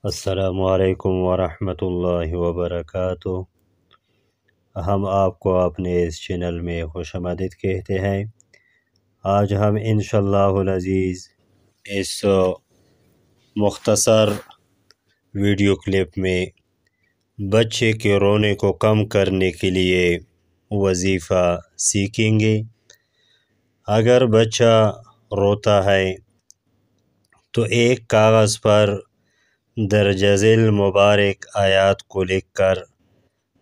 अस्सलामुअलैकुम वरहमतुल्लाहि वबरकातुह। हम आपको अपने इस चैनल में खुशामदीद कहते हैं। आज हम इंशाअल्लाहुल अज़ीज़ इस मुख्तसर वीडियो क्लिप में बच्चे के रोने को कम करने के लिए वजीफ़ा सीखेंगे। अगर बच्चा रोता है तो एक कागज़ पर दर्ज झेल मुबारक आयात को लिखकर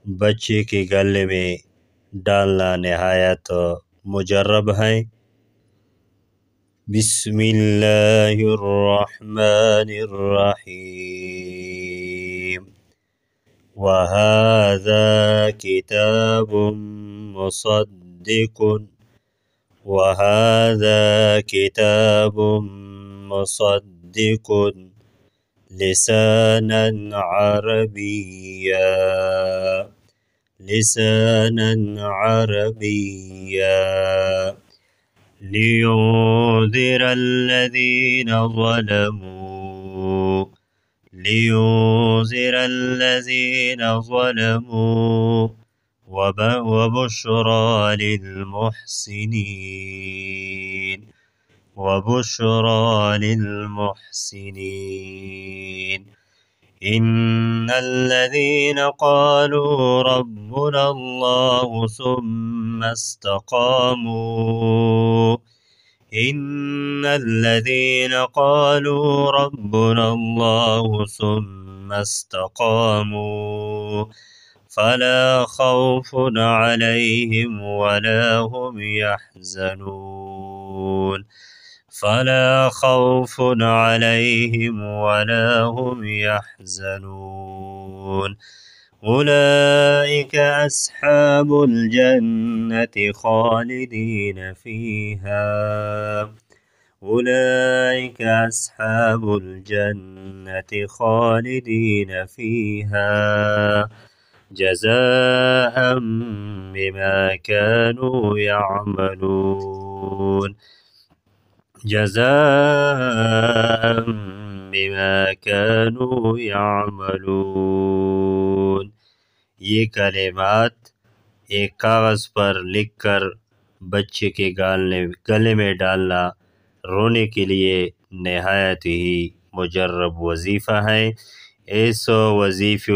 बच्चे के गले में डालना नहायत मुजर्रब है। बिस्मिल्लाहिर्रहमानिर्रहीम। वहाज़ा किताबुम मुसद्दिकुन वहाज़ा किताबुम मुसद्दिकुन लिसानन अरबिय्या लियुंज़िर الذين ظلموا وبشرى للمحسنين إن الذين قالوا ربنا الله ثم استقاموا فلا خوف عليهم ولا هم يحزنون أولئك أصحاب الجنة خالدين فيها جزاء بما كانوا يعملون। ये कलिमात एक कागज़ पर लिखकर बच्चे के गले में डालना रोने के लिए नहायत ही मुजर्रब वजीफ़ा है। इस वजीफ़े